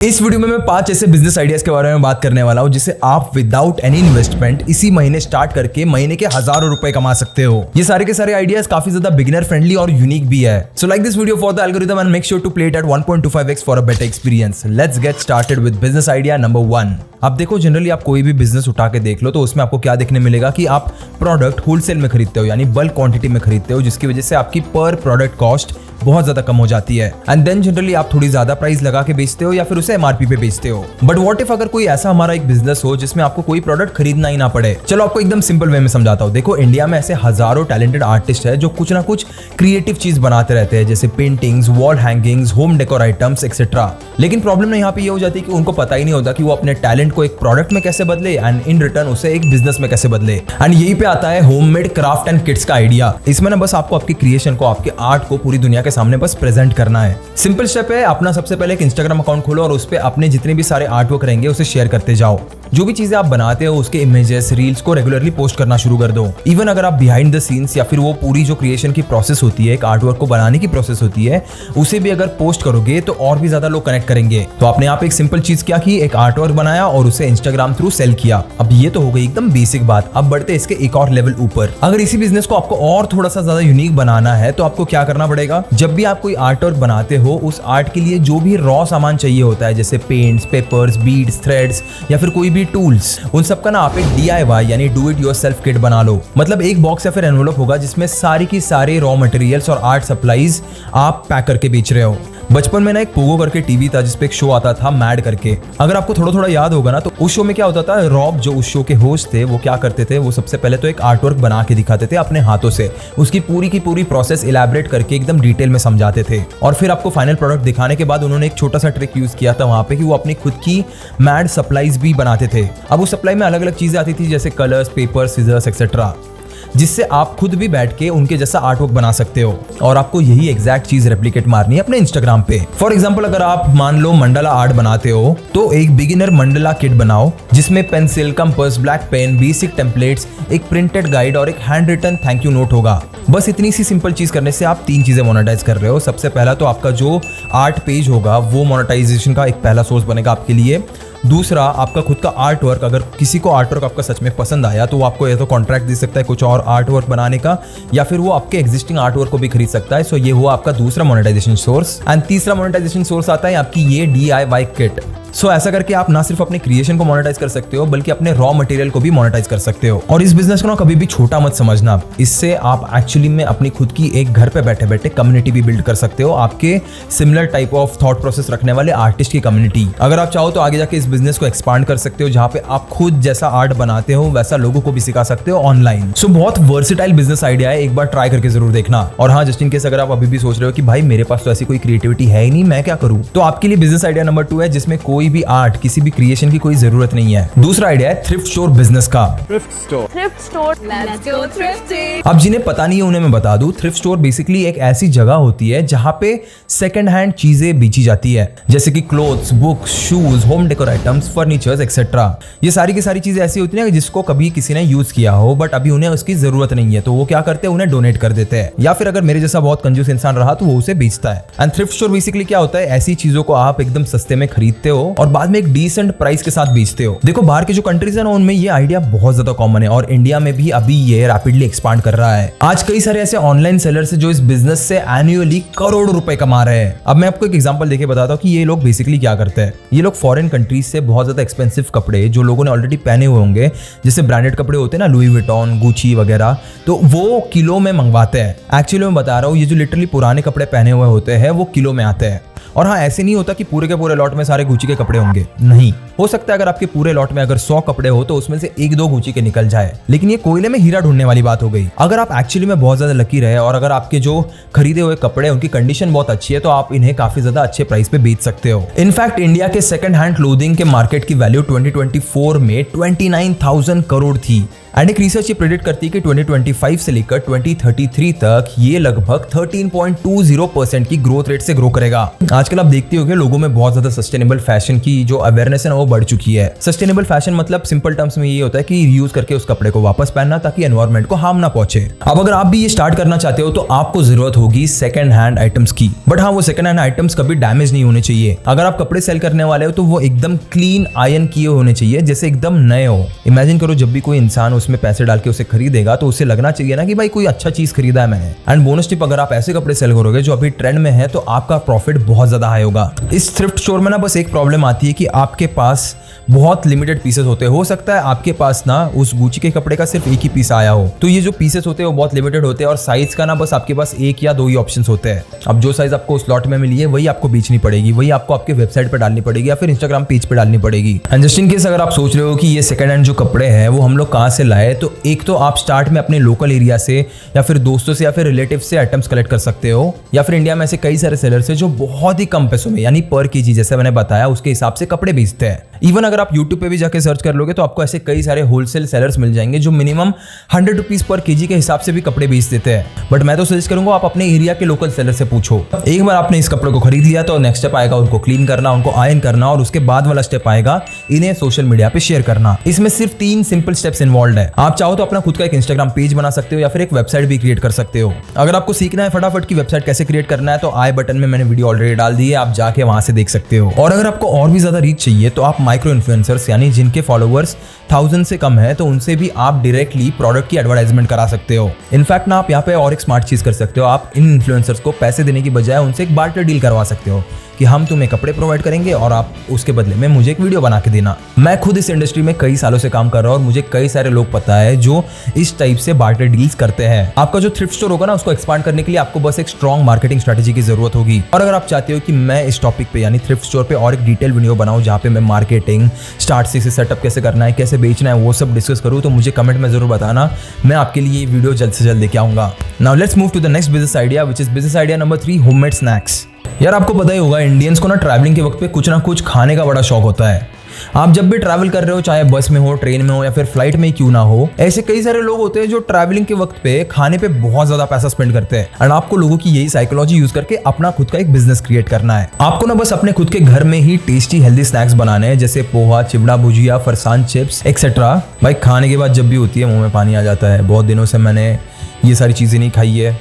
इस वीडियो में मैं 5 ऐसे बिजनेस आइडियाज के बारे में बात करने वाला हूं जिसे आप विदाउट एनी इन्वेस्टमेंट इसी महीने स्टार्ट करके महीने के हजारों रुपए कमा सकते हो। ये सारे के सारे आइडियाज काफी ज्यादा बिगिनर फ्रेंडली और यूनिक भी है। So like this video for the algorithm and make sure to play it at 1.25x for a better experience. Let's get started with business idea number 1। अब देखो, जनरली आप कोई भी बिजनेस उठा के देख लो तो उसमें आपको क्या देखने मिलेगा कि आप प्रोडक्ट होलसेल में खरीदते हो, यानी बल्क क्वांटिटी में खरीदते हो, जिसकी वजह से आपकी पर प्रोडक्ट कॉस्ट बहुत ज्यादा कम हो जाती है। एंड देन जनरली आप थोड़ी ज्यादा प्राइस लगा के बेचते हो या फिर उसे एमआरपी पे बेचते हो। बट व्हाट इफ अगर कोई ऐसा हमारा एक बिजनेस हो जिसमें आपको कोई प्रोडक्ट खरीदना ही ना पड़े। चलो आपको एकदम सिंपल वे में समझाता हूँ। देखो, इंडिया में ऐसे हजारों टैलेंटेड आर्टिस्ट है जो कुछ ना कुछ क्रिएटिव चीज बनाते रहते हैं, जैसे paintings, wall hangings, home decor items etcetera. लेकिन प्रॉब्लम यहाँ पे ये हो जाती है कि उनको पता ही नहीं होता कि वो अपने टैलेंट को एक प्रोडक्ट में कैसे बदले एंड इन रिटर्न उसे एक बिजनेस में कैसे बदले। एंड यही पे आता है होममेड क्राफ्ट एंड किट्स का आइडिया। इसमें ना बस आपको आपकी क्रिएशन को, आपके आर्ट को पूरी दुनिया के सामने बस प्रेजेंट करना है। सिंपल स्टेप है, अपना सबसे पहले एक इंस्टाग्राम अकाउंट खोलो और उस पे अपने जितने भी सारे आर्ट वर्क रहेंगे उसे शेयर करते जाओ। जो भी चीजें आप बनाते हो उसके इमेजेस, रील्स को रेगुलरली पोस्ट करना शुरू कर दो। इवन अगर आप बिहाइंड द सीन्स या फिर वो पूरी जो क्रिएशन की प्रोसेस होती है, एक आर्ट वर्क को बनाने की प्रोसेस होती है, उसे भी अगर पोस्ट करोगे तो और भी ज्यादा लोग कनेक्ट करेंगे। तो आपने यहाँ पे एक सिंपल चीज क्या की, एक आर्ट वर्क बनाया और उसे इंस्टाग्राम थ्रू सेल किया। अब ये तो हो गई एकदम बेसिक बात। अब बढ़ते इसके एक और लेवल ऊपर। अगर इसी बिजनेस को आपको और थोड़ा सा ज्यादा यूनिक बनाना है तो आपको क्या करना पड़ेगा, जब भी आप कोई आर्ट वर्क बनाते हो उस आर्ट के लिए जो भी रॉ सामान चाहिए होता है, जैसे पेंट्स, पेपर्स, बीड्स, थ्रेड्स या फिर कोई भी टूल्स, उन सब का ना आप एक DIY यानी डू इट योरसेल्फ किट बना लो। मतलब एक बॉक्स या फिर एनवेलप होगा जिसमें सारी की सारे रॉ मटेरियल्स और आर्ट सप्लाईज आप पैक करके बेच रहे हो। बचपन में ना एक पोगो करके टीवी था जिसपे एक शो आता था मैड करके। अगर आपको थोड़ा थोड़ा याद होगा ना तो उस शो में क्या होता था, रॉब जो उस शो के होस्ट थे वो क्या करते थे, वो सबसे पहले तो एक आर्ट वर्क बना के दिखाते थे अपने हाथों से, उसकी पूरी की पूरी प्रोसेस इलैबोरेट करके एकदम डिटेल में समझाते थे। और फिर आपको फाइनल प्रोडक्ट दिखाने के बाद उन्होंने एक छोटा सा ट्रिक यूज किया था वहां पे कि वो अपनी खुद की मैड सप्लाईज भी बनाते थे। अब उस सप्लाई में अलग अलग चीजें आती थी जैसे कलर्स, पेपर, सीजर्स एक्सेट्रा, जिससे आप खुद भी बैठ के उनके जैसा आर्ट वर्क बना सकते हो। और आपको यही एग्जैक्ट चीज रेप्लिकेट मारनी है अपने इंस्टाग्राम पे। फॉर एग्जांपल, अगर आप मान लो मंडला आर्ट बनाते हो तो एक बिगिनर मंडला किट बनाओ जिसमें pencil, compass, black pen, basic templates, एक प्रिंटेड गाइड और एक handwritten thank you note होगा। बस इतनी सी सिंपल चीज करने से आप 3 चीजें मोनेटाइज कर रहे हो। सबसे पहला तो आपका जो आर्ट पेज होगा वो मोनेटाइजेशन का एक पहला सोर्स बनेगा आपके लिए। दूसरा, आपका खुद का आर्ट वर्क, अगर किसी को आर्ट वर्क आपका सच में पसंद आया तो वो आपको या तो कॉन्ट्रैक्ट दे सकता है कुछ और आर्ट वर्क बनाने का, या फिर वो आपके एग्जिस्टिंग आर्ट वर्क को भी खरीद सकता है। सो ये हुआ आपका दूसरा मोनेटाइजेशन सोर्स। एंड तीसरा मोनेटाइजेशन सोर्स आता है आपकी ये DIY किट। सो ऐसा करके आप ना सिर्फ अपने क्रिएशन को मोनेटाइज कर सकते हो बल्कि अपने रॉ मटेरियल को भी मोनेटाइज कर सकते हो। और इस बिजनेस को ना कभी भी छोटा मत समझना। इससे आप एक्चुअली में अपनी खुद की एक घर पे बैठे बैठे कम्युनिटी भी बिल्ड कर सकते हो, आपके similar type of thought process रखने वाले आर्टिस्ट की कम्युनिटी। अगर आप चाहो तो आगे जाके इस बिजनेस को एक्सपांड कर सकते हो, जहां पे आप खुद जैसा आर्ट बनाते हो वैसा लोगों को भी सिखा सकते हो ऑनलाइन। सो बहुत वर्सेटाइल बिजनेस आइडिया है, एक बार ट्राई करके जरूर देखना। और हाँ, जस्ट इन केस अगर आप अभी भी सोच रहे हो कि भाई मेरे पास तो ऐसी कोई क्रिएटिविटी है ही नहीं, मैं क्या करूं, तो आपके लिए बिजनेस आइडिया नंबर 2 है जिसमें कोई भी आर्ट, किसी भी क्रिएशन की कोई जरूरत नहीं है। दूसरा आइडिया है थ्रिफ्ट स्टोर बिजनेस का। Thrift store let's go thrifting. अब जिन्हें पता नहीं है उन्हें मैं बता दूं, थ्रिफ्ट स्टोर बेसिकली एक ऐसी जगह होती है जहां पे सेकंड हैंड चीजें बेची जाती है, जैसे कि clothes, books, shoes, home decor items, furnitures etcetera. ये सारी की सारी चीजें ऐसी होती है जिसको कभी किसी ने यूज किया हो बट अभी उन्हें उसकी जरूरत नहीं है, तो वो क्या करते हैं, उन्हें डोनेट कर देते हैं, या फिर अगर मेरे जैसा बहुत कंजूस इंसान रहा तो वो उसे बेचता है। एंड थ्रिफ्ट स्टोर बेसिकली क्या होता है, ऐसी चीजों को आप एकदम सस्ते में खरीदते हो और बाद में एक डिसेंट प्राइस के साथ बेचते हो। देखो, बाहर के जो कंट्रीज है ना उनमें ये आइडिया बहुत ज्यादा कॉमन है और इंडिया में भी अभी ये रैपिडली एक्सपांड कर रहा है। आज कई सारे ऐसे ऑनलाइन सेलर्स हैं जो इस बिजनेस से एनुअली करोड़ों रुपए कमा रहे हैं। अब मैं आपको एक एग्जांपल देके बताता हूँ कि ये लोग बेसिकली क्या करते हैं। ये लोग फॉरेन कंट्रीज से बहुत ज्यादा एक्सपेंसिव कपड़े जो लोगों ने ऑलरेडी पहने हुए होंगे, जैसे ब्रांडेड कपड़े होते हैं ना, लुई विटॉन, गुची वगैरह, तो वो किलो में मंगवाते हैं। एक्चुअली मैं बता रहा हूँ, ये जो लिटरली पुराने कपड़े पहने हुए होते हैं वो किलो में आते हैं। और हाँ, ऐसे नहीं होता कि पूरे के पूरे लॉट में सारे गुची के कपड़े होंगे, नहीं। हो सकता है अगर आपके पूरे लॉट में अगर 100 कपड़े हो तो उसमें से 1-2 गुची के निकल जाए, लेकिन ये कोयले में हीरा ढूंढने वाली बात हो गई। अगर आप एक्चुअली में बहुत ज्यादा लकी रहे और अगर आपके जो खरीदे हुए कपड़े उनकी कंडीशन बहुत अच्छी है तो आप इन्हें काफी ज्यादा अच्छे प्राइस पे बेच सकते हो। इनफैक्ट इंडिया के सेकंड हैंड क्लोथिंग के मार्केट की वैल्यू 2024 में 29,000 करोड़ थी। एंड एक रिसर्च ये प्रेडिक्ट करती है कि 2025 से लेकर 2033 तक ये लगभग 13.20% की ग्रोथ रेट से ग्रो करेगा। आजकल आप देखते होंगे लोगों में बहुत ज्यादा सस्टेनेबल फैशन की जो अवेयरनेस है ना वो बढ़ चुकी है। सस्टेनेबल फैशन मतलब सिंपल टर्म्स में ये होता है कि रीयूज करके उस कपड़े को वापस पहनना ताकि एनवायरमेंट को हार्म ना पहुंचे। अब अगर आप भी ये स्टार्ट करना चाहते हो तो आपको जरूरत होगी सेकंड हैंड आइटम्स की। बट हाँ, वो सेकंड हैंड आइटम्स कभी डैमेज नहीं होने चाहिए। अगर आप कपड़े सेल करने वाले हो तो वो एकदम क्लीन आयरन किए होने चाहिए, जैसे एकदम नए हो। इमेजिन करो जब भी कोई इंसान उसमें पैसे डाल के उसे खरीदेगा तो उसे लगना चाहिए ना कि भाई कोई अच्छा चीज खरीदा है मैंने। एंड बोनस टिप, अगर आप ऐसे कपड़े सेल करोगे जो अभी ट्रेंड में है तो आपका प्रॉफिट बहुत ज्यादा हाई होगा। इस थ्रिफ्ट स्टोर में ना बस एक प्रॉब्लम आती है कि आपके पास बहुत लिमिटेड पीसेस होते हैं। हो सकता है आपके पास ना उस गुची के कपड़े का सिर्फ एक ही पीस आया हो, तो ये जो पीसेस होते हैं वो बहुत लिमिटेड होते हैं और साइज का ना बस आपके पास एक या दो ही ऑप्शंस होते हैं। अब जो साइज आपको स्लॉट में मिली है वही आपको बेचनी पड़ेगी, वही आपको आपके वेबसाइट पे डालनी पड़ेगी या फिर इंस्टाग्राम पेज पे डालनी पड़ेगी। एंड जस्ट इन केस अगर आप सोच रहे हो कि ये सेकंड हैंड जो कपड़े हैं वो हम लोग कहाँ से लाए, तो एक तो आप स्टार्ट में अपने लोकल एरिया से या फिर दोस्तों से या फिर रिलेटिव से आइटम्स कलेक्ट कर सकते हो, या फिर इंडिया में ऐसे कई सारे सेलर्स हैं जो बहुत ही कम पैसों में यानी पर केजी जैसे मैंने बताया उसके हिसाब से कपड़े बेचते हैं। इवन अगर आप यूट्यूब पे भी जाके सर्च कर लोगे तो आपको ऐसे कई सारे होलसेल सेलर्स मिल जाएंगे जो मिनिमम 100 रुपीज पर केजी के हिसाब से भी कपड़े बेच देते हैं। बट मैं तो सजेस्ट करूंगा आप अपने एरिया के लोकल सेलर से पूछो। एक बार आपने इस कपड़े को खरीद लिया तो नेक्स्ट स्टेप आएगा उनको क्लीन करना, उनको आयरन करना, और उसके बाद वाला स्टेप आएगा इन्हें सोशल मीडिया पे शेयर करना। इसमें सिर्फ 3 सिंपल स्टेप्स इन्वॉल्व है। आप चाहो तो अपना खुद का एक इंस्टाग्राम पेज बना सकते हो या फिर एक वेबसाइट भी क्रिएट कर सकते हो। अगर आपको सीखना है फटाफट की वेबसाइट कैसे क्रिएट करना है तो आई बटन में मैंने वीडियो ऑलरेडी डाल दी है, आप जाके वहां से देख सकते हो। और अगर आपको और भी ज्यादा रीच चाहिए तो आप माइक्रो इन्फ्लुएंसर्स यानी जिनके फॉलोअर्स 1000 से कम है तो उनसे भी आप डायरेक्टली प्रोडक्ट की एडवर्टाइजमेंट करा सकते हो। इनफैक्ट ना आप यहाँ पे और एक स्मार्ट चीज कर सकते हो, आप इन इन्फ्लुएंसर्स को पैसे देने की बजाय उनसे एक बार्टर डील करवा सकते हो कि हम तुम्हें कपड़े प्रोवाइड करेंगे और आप उसके बदले में मुझे एक वीडियो बना के देना। मैं खुद इस इंडस्ट्री में कई सालों से काम कर रहा हूँ और मुझे कई सारे लोग पता है जो इस टाइप से बार्टर डील्स करते हैं। आपका जो थ्रिफ्ट स्टोर होगा ना उसको एक्सपांड करने के लिए आपको बस एक स्ट्रॉन्ग मार्केटिंग स्ट्रेटेजी की जरूरत होगी। और अगर आप चाहते हो कि मैं इस टॉपिक पे यानी थ्रिफ्ट स्टोर पे और एक डिटेल वीडियो बनाऊं जहाँ पे मैं मार्केटिंग स्टार्ट से सेटअप कैसे करना है, कैसे बेचना है वो सब डिस्कस करूँ, तो मुझे कमेंट में जरूर बताना। मैं आपके लिए ये वीडियो जल्द से जल्द लेके आऊंगा। Now let's move to the next business idea which is business idea number 3, homemade snacks. यार आपको पता ही होगा इंडियंस को ना ट्रैवलिंग के वक्त पे कुछ ना कुछ खाने का बड़ा शौक होता है। आप जब भी ट्रैवल कर रहे हो, चाहे बस में हो, ट्रेन में हो या फिर फ्लाइट में क्यों ना हो, ऐसे कई सारे लोग होते हैं जो ट्रैवलिंग के वक्त पे खाने पे बहुत ज्यादा पैसा स्पेंड करते हैं। एंड आपको लोगों की यही साइकोलॉजी यूज करके अपना खुद का एक बिजनेस क्रिएट करना है। आपको ना बस अपने खुद के घर में ही टेस्टी हेल्दी स्नैक्स बनाने हैं, जैसे पोहा, चिवड़ा, भुजिया, फरसान चिप्स एक्सेट्रा। भाई खाने के बाद जब भी होती है मुंह में पानी आ जाता है। बहुत दिनों से मैंने ये सारी चीजें नहीं खाई है।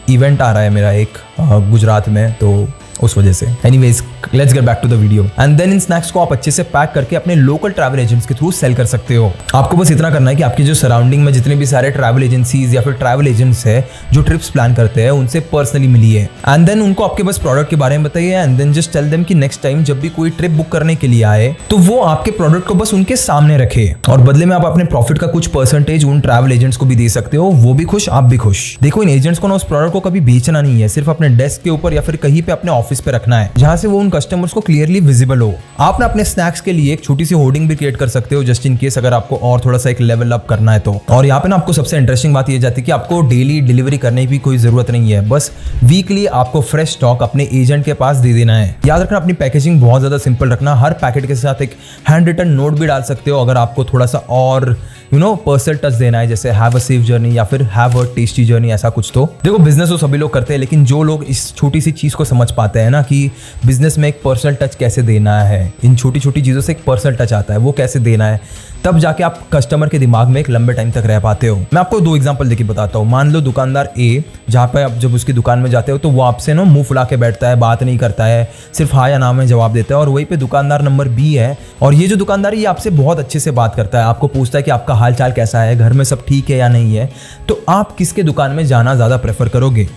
इवेंट आ रहा है मेरा एक गुजरात में, तो उस वजह से। Anyways let's get back to the video. And then इन स्नैक्स को आप अच्छे से पैक करके अपने लोकल ट्रैवल एजेंट्स के थ्रू सेल कर सकते हो। आपको बस इतना करना है कि आपके जो सराउंडिंग में जितने भी सारे ट्रैवल एजेंसीज या फिर ट्रैवल एजेंट्स है जो ट्रिप्स प्लान करते हैं उनसे पर्सनली मिलिए एंड देन उनको आपके बस प्रोडक्ट के बारे में बताइए and then just tell them कि नेक्स्ट टाइम जब भी कोई ट्रिप बुक करने के लिए आए तो वो आपके प्रोडक्ट को बस उनके सामने रखे और बदले में आप अपने प्रॉफिट का कुछ परसेंटेज उन ट्रैवल एजेंट्स को भी दे सकते हो। वो भी खुश, आप भी खुश। देखो इन एजेंट्स को ना उस प्रोडक्ट को कभी बेचना नहीं है, सिर्फ अपने डेस्क के ऊपर या फिर कहीं पे अपने ऑफिस पे रखना है जहां से वो उन कस्टमर्स को क्लियरली विजिबल हो। आप ना अपने स्नैक्स के लिए एक छोटी सी होर्डिंग भी क्रिएट कर सकते हो जस्ट इन केस अगर आपको और थोड़ा सा एक लेवल अप करना है तो। और यहाँ पे ना आपको सबसे इंटरेस्टिंग बात ये जाती है कि आपको डेली डिलीवरी करने की भी कोई जरूरत नहीं है, बस वीकली आपको फ्रेश स्टॉक अपने एजेंट के पास दे देना है। याद रखना अपनी पैकेजिंग बहुत ज्यादा सिंपल रखना, हर पैकेट के साथ एक हैंड रिटन नोट भी डाल सकते हो अगर आपको थोड़ा सा और पर्सनल टच देना है, जैसे हैव अ सेफ जर्नी या फिर हैव अ टेस्टी जर्नी, ऐसा कुछ। तो देखो बिजनेस तो सभी लोग करते हैं, लेकिन जो लोग इस छोटी सी चीज को समझ पाते हैं ना कि बिजनेस में एक पर्सनल टच कैसे देना है, इन छोटी छोटी चीजों से एक पर्सनल टच आता है, वो कैसे देना है, तब जाके आप कस्टमर के दिमाग में एक लंबे टाइम तक रह पाते हो। मैं आपको 2 एग्जांपल देके बताता हूँ। मान लो दुकानदार ए, जहाँ पे आप जब उसकी दुकान में जाते हो तो वो आपसे ना मुंह फुला के बैठता है, बात नहीं करता है, सिर्फ हाँ या ना में जवाब देता है। और वहीं पे दुकानदार नंबर बी है, और ये जो दुकानदार है ये आपसे बहुत अच्छे से बात करता है, आपको पूछता है कि आपका हाल चाल कैसा है, घर में सब ठीक है या नहीं है। तो आप किसके दुकान में जाना ज्यादा प्रेफर करोगे?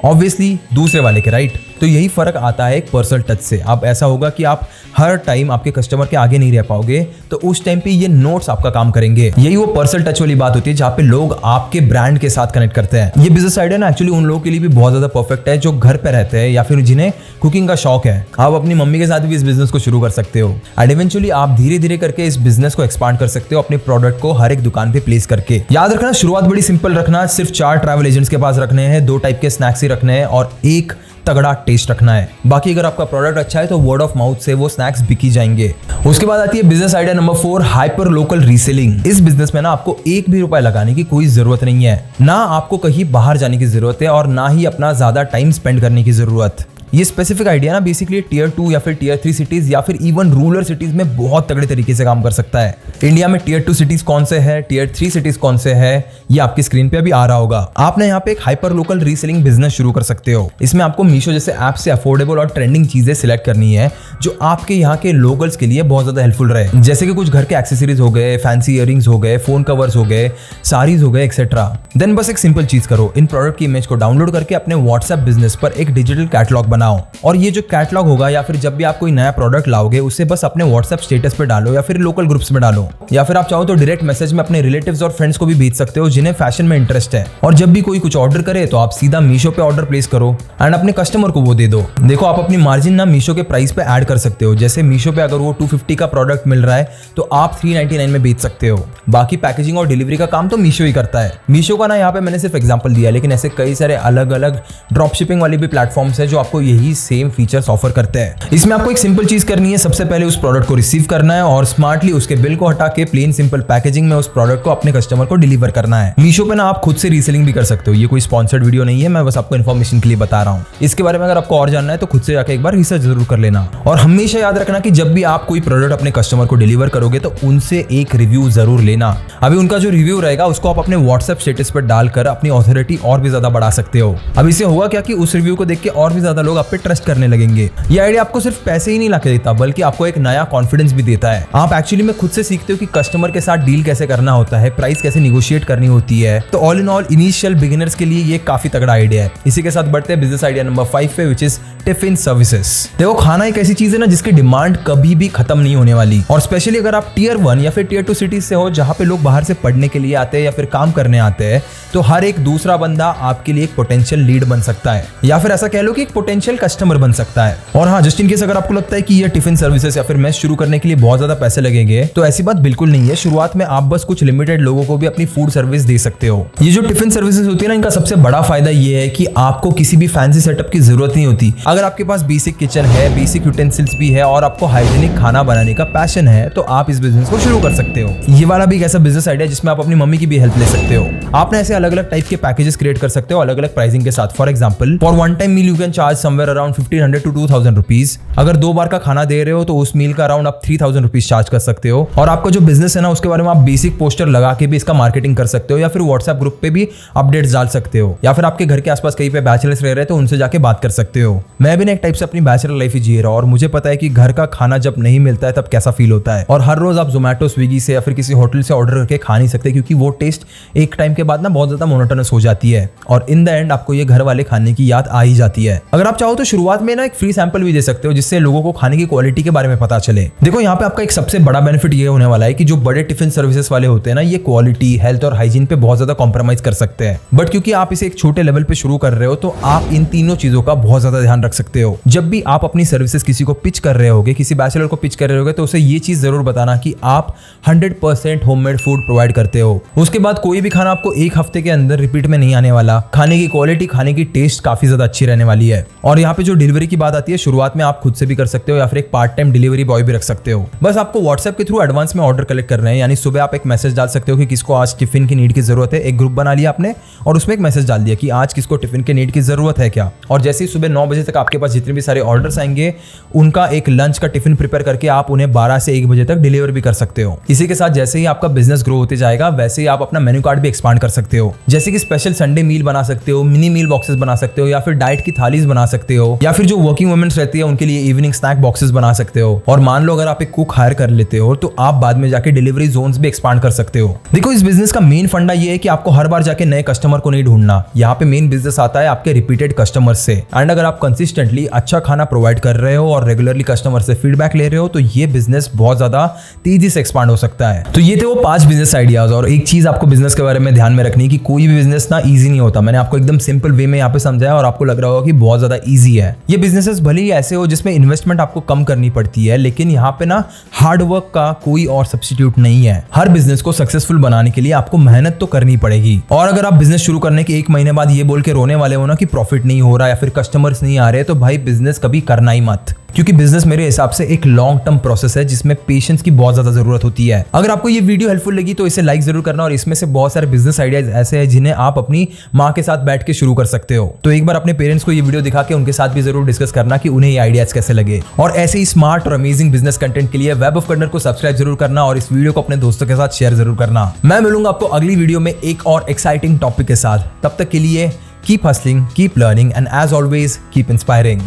ऑब्वियसली दूसरे वाले के, राइट? तो यही फर्क आता है एक पर्सनल टच से। अब ऐसा होगा कि आप हर टाइम आपके कस्टमर के आगे नहीं रह पाओगे, तो उस टाइम पे ये नोट्स आपका काम करेंगे। यही वो पर्सनल टच वाली बात होती है जहाँ पे लोग आपके ब्रांड के साथ कनेक्ट करते हैं। ये बिजनेस आइडिया ना एक्चुअली उन लोगों के लिए भी बहुत ज्यादा परफेक्ट है जो घर पे रहते हैं या फिर जिन्हें कुकिंग का शौक है। आप अपनी मम्मी के साथ भी इस बिजनेस को शुरू कर सकते हो एंड इवेंचुअली आप धीरे धीरे करके इस बिजनेस को एक्सपांड कर सकते हो अपने प्रोडक्ट को हर एक दुकान पे प्लेस करके। याद रखना शुरुआत बड़ी सिंपल रखना, सिर्फ 4 ट्रैवल एजेंट्स के पास रखने हैं, 2 टाइप के स्नैक्स ही रखने हैं और एक तगड़ा टेस्ट रखना है। बाकी अगर आपका प्रोडक्ट अच्छा है तो वर्ड ऑफ माउथ से वो स्नैक्स बिकी जाएंगे। उसके बाद आती है business idea number 4, hyper local reselling. इस बिजनेस में ना आपको एक भी रुपया लगाने की कोई जरूरत नहीं है, ना आपको कहीं बाहर जाने की जरूरत है और ना ही अपना ज्यादा टाइम स्पेंड करने की जरूरत। ये स्पेसिफिक आइडिया ना बेसिकली टियर 2 या फिर टियर 3 सिटीज या फिर इवन रूरल सिटीज में बहुत तगड़े तरीके से काम कर सकता है। इंडिया में टियर 2 सिटीज कौन से है, टियर 3 सिटीज कौन से है, ये आपकी स्क्रीन पे अभी आ रहा होगा। आपने यहाँ पे एक हाइपर लोकल रीसेलिंग बिजनेस शुरू कर सकते हो। इसमें आपको मीशो जैसे ऐप से अफोर्डेबल और ट्रेंडिंग चीजें सिलेक्ट करनी है जो आपके यहाँ के लोकल्स के लिए बहुत ज्यादा हेल्पफुल रहे, जैसे कि कुछ घर के एक्सेसरीज हो गए, फैंसी इयररिंग्स हो गए, फोन कवर्स हो गए, साड़ीज हो गए, एक्सेट्रा। देन बस एक सिंपल चीज करो, इन प्रोडक्ट की इमेज को डाउनलोड करके अपने व्हाट्सएप बिजनेस पर एक डिजिटल कैटलॉग बनाओ और ये जो कैटलॉग होगा या फिर जब भी आप कोई नया प्रोडक्ट लाओगे उसे बस अपने व्हाट्सएप स्टेटस पे डालो या फिर लोकल ग्रुप्स में डालो, या फिर आप चाहो तो डायरेक्ट मैसेज में अपने रिलेटिव्स और फ्रेंड्स को भी भेज सकते हो जिन्हें फैशन में इंटरेस्ट है। और जब भी कोई कुछ ऑर्डर करे तो आप सीधा मीशो पे ऑर्डर प्लेस करो एंड अपने कस्टमर को वो दे दो। देखो आप अपनी मार्जिन ना मीशो के प्राइस पे ऐड कर सकते हो। जैसे मीशो पे अगर वो 250 का प्रोडक्ट मिल रहा है तो आप 399 में बेच सकते हो। बाकी पैकेजिंग और डिलीवरी का काम तो मीशो ही करता है। मीशो का ना यहाँ पे मैंने सिर्फ एग्जांपल दिया, लेकिन ऐसे कई सारे अलग अलग ड्रॉप शिपिंग वाले भी प्लेटफॉर्म्स है जो आपको यही सेम फीचर्स ऑफर करते हैं। इसमें आपको एक सिंपल चीज करनी है, सबसे पहले उस प्रोडक्ट को रिसीव करना है और स्मार्टली उसके बिल को हटा के प्लेन सिंपल पैकेजिंग में उस प्रोडक्ट को अपने कस्टमर को डिलीवर करना है। मीशो पे ना आप खुद से रीसेलिंग भी कर सकते हो। ये कोई स्पॉन्सर्ड वीडियो नहीं है, मैं बस आपको इन्फॉर्मेशन के लिए बता रहा हूँ। इसके बारे में अगर आपको और जानना है तो खुद से जाके एक बार रिसर्च जरूर कर लेना। और हमेशा याद रखना कि जब भी आप कोई प्रोडक्ट अपने कस्टमर को डिलीवर करोगे तो उनसे एक रिव्यू जरूर लेना। अभी उनका जो रिव्यू रहेगा उसको आप अपने व्हाट्सएप स्टेटस पर डालकर अपनी ऑथोरिटी और भी ज्यादा बढ़ा सकते हो। अब इससे होगा क्या कि उस रिव्यू को देख के और भी ज्यादा लोग आप पे ट्रस्ट करने लगेंगे। ये आइडिया आपको सिर्फ पैसे ही नहीं लाके देता बल्कि आपको एक नया कॉन्फिडेंस भी देता है। आप एक्चुअली में खुद से सीखते हो कि कस्टमर के साथ डील कैसे करना होता है, प्राइस कैसे निगोशिएट करनी होती है। तो all in all initial beginners के लिए ये काफी तगड़ा आइडिया है। इसी के साथ बढ़ते हैं बिजनेस आइडिया नंबर 5 पे, विच इज टिफिन सर्विसेज। देखो खाना एक ऐसी चीज है ना जिसकी डिमांड कभी भी खत्म नहीं होने वाली, और स्पेशली अगर आप टियर 1 या फिर टियर 2 सिटीज से हो जहां पे लोग बाहर से पढ़ने के लिए आते हैं या फिर काम करने आते हैं, तो हर एक दूसरा बंदा आपके लिए एक पोटेंशियल लीड बन सकता है या फिर ऐसा कह लो कि एक पोटेंशियल कस्टमर बन सकता है। और हाँ, जस्ट इन केस अगर आपको लगता है कि ये टिफिन सर्विसेज या फिर मेस शुरू करने के लिए बहुत ज्यादा पैसे लगेंगे, तो ऐसी बात बिल्कुल नहीं है। शुरुआत में आप बस कुछ लिमिटेड लोगों को भी अपनी फूड सर्विस दे सकते हो। ये जो टिफिन सर्विसेज होती है ना, इनका सबसे बड़ा फायदा ये है कि आपको किसी भी फैंसी सेटअप की जरूरत नहीं होती। अगर आपके पास बेसिक किचन है, बेसिक यूटेंसिल्स भी है और आपको हाइजीनिक खाना बनाने का पैशन है, तो आप इस बिजनेस को शुरू कर सकते हो। ये वाला भी एक ऐसा बिजनेस आइडिया जिसमें आप अपनी मम्मी की भी हेल्प ले सकते हो। आपने ऐसे अलग अलग टाइप के पैकेजेस क्रिएट कर सकते हो अलग अलग प्राइसिंग के साथ। For example, for one time meal you can charge somewhere around 1500 to 2000 rupees. अगर 2 बार का खाना दे रहे हो तो उस मील का अराउंड आप 3000 रुपीज चार्ज कर सकते हो। और आपका जो बिजनेस है ना उसके बारे में आप बेसिक पोस्टर लगा के भी इसका मार्केटिंग कर सकते हो या फिर व्हाट्सएप ग्रुप पे भी अपडेट्स डाल सकते हो, या फिर आपके घर के आसपास कहीं पे बैचलर्स रह रहे हैं तो उनसे जाके बात कर सकते हो। मैं भी ना एक टाइप से अपनी बैचलर लाइफ ही जी रहा हूं और मुझे पता है कि घर का खाना जब नहीं मिलता है तब कैसा फील होता है। और हर रोज आप जोमेटो, स्विगी से या फिर किसी होटल से ऑर्डर करके खा नहीं सकते, क्योंकि वो टेस्ट एक टाइम के बाद ना बहुत ज्यादा मोनोटोनस हो जाती है और इन द एंड आपको ये घर वाले खाने की याद आ ही जाती है। अगर आप चाहो तो शुरुआत में ना एक फ्री सैंपल भी दे सकते हो जिससे लोगों को खाने की क्वालिटी के बारे में पता चले। देखो यहाँ पे आपका एक सबसे बड़ा बेनिफिट ये होने वाला है कि जो बड़े टिफिन सर्विसेज वाले होते हैं ना, ये क्वालिटी, हेल्थ और हाइजीन पे बहुत ज्यादा कॉम्प्रोमाइज कर सकते हैं। बट क्योंकि आप इसे एक छोटे लेवल पे शुरू कर रहे हो तो आप इन तीनों चीजों का बहुत ज्यादा ध्यान रख सकते हो। जब भी आप अपनी सर्विसेज किसी को पिच कर रहे होगे, किसी बैचलर को पिच कर रहे होगे, तो उसे ये चीज जरूर बताना कि आप 100% होममेड फूड प्रोवाइड करते हो। उसके बाद कोई भी खाना आपको एक हफ्ते के अंदर रिपीट में नहीं आने वाला। खाने की क्वालिटी, खाने की टेस्ट काफी ज्यादा अच्छी रहने वाली है। और यहाँ पे जो डिलीवरी की बात आती है, शुरुआत में आप खुद से भी कर सकते हो या फिर एक पार्ट टाइम डिलीवरी बॉय भी रख सकते हो। बस आपको व्हाट्सएप के थ्रू एडवांस में ऑर्डर कलेक्ट करना है, यानी सुबह आप एक मैसेज डाल सकते हो कि किसको आज टिफिन की नीड की जरूरत है। एक ग्रुप बना लिया आपने और उसमें एक मैसेज डाल दिया कि आज किसको टिफिन के नीड की जरूरत है क्या। और जैसे ही सुबह 9 बजे तक आपके पास जितने भी सारे ऑर्डर्स आएंगे, उनका एक लंच का टिफिन प्रिपेयर करके आप उन्हें 12 से 1 बजे तक डिलीवर भी कर सकते हो। इसी के साथ जैसे ही आपका बिजनेस ग्रो होते जाएगा, वैसे ही आप अपना मेन्यू कार्ड भी एक्सपांड कर सकते हो। जैसे कि स्पेशल संडे मील बना सकते हो, मिनी मील बॉक्सेस बना सकते हो, या फिर डाइट की थालीज बना सकते हो, या फिर जो वर्किंग वुमेन्स रहती है उनके लिए इवनिंग स्नैक बॉक्सेस बना सकते हो। और मान लो अगर आप एक कुक हायर कर लेते हो तो आप बाद में जाके डिलीवरी जोन्स भी एक्सपांड कर सकते हो। देखो, इस बिजनेस का मेन फंडा ये है कि आपको हर बार जाके नए कस्टमर को नहीं ढूंढना। यहाँ पे मेन बिजनेस आता है आपके रिपीटेड कस्टमर से। एंड अगर आप कंसिस्टेंटली अच्छा खाना प्रोवाइड कर रहे हो और रेगुलरली कस्टमर से फीडबैक ले रहे हो तो ये बिजनेस बहुत ज्यादा तेजी से एक्सपांड हो सकता है। तो ये थे वो 5 बिजनेस आइडियाज। और एक चीज आपको बिजनेस के बारे में ध्यान में रखनी है कि कोई भी बिजनेस ना इजी नहीं होता। मैंने आपको एकदम सिंपल वे में यहाँ पे समझाया और आपको लग रहा होगा कि बहुत ज्यादा इजी है। ये बिजनेसेस भले ही ऐसे हो जिसमें इन्वेस्टमेंट आपको कम करनी पड़ती है, लेकिन यहाँ पे ना हार्ड वर्क का कोई और सब्स्टिट्यूट नहीं है। हर बिजनेस को सक्सेसफुल बनाने के लिए आपको मेहनत तो करनी पड़ेगी। और अगर आप बिजनेस शुरू करने के 1 महीने बाद ये बोल के रोने वाले हो ना कि प्रॉफिट नहीं हो रहा या फिर कस्टमर्स नहीं आ रहे, तो भाई बिजनेस कभी करना ही मत, क्योंकि बिजनेस मेरे हिसाब से एक लॉन्ग टर्म प्रोसेस है जिसमें पेशेंस की बहुत ज्यादा जरूरत होती है। अगर आपको ये वीडियो हेल्पफुल लगी तो इसे लाइक जरूर करना, और इसमें से बहुत सारे बिजनेस आइडियाज ऐसे हैं जिन्हें आप अपनी माँ के साथ बैठ के शुरू कर सकते हो। तो एक बार अपने पेरेंट्स को ये वीडियो दिखा के उनके साथ भी जरूर डिस्कस करना कि उन्हें ये आइडियाज कैसे लगे। और ऐसे ही स्मार्ट और अमेजिंग बिजनेस कंटेंट के लिए वेब ऑफ कर्नर को सब्सक्राइब जरूर करना और इस वीडियो को अपने दोस्तों के साथ शेयर जरूर करना। मैं मिलूंगा आपको अगली वीडियो में एक और एक्साइटिंग टॉपिक के साथ। तब तक के लिए keep hustling, keep learning and as always keep inspiring.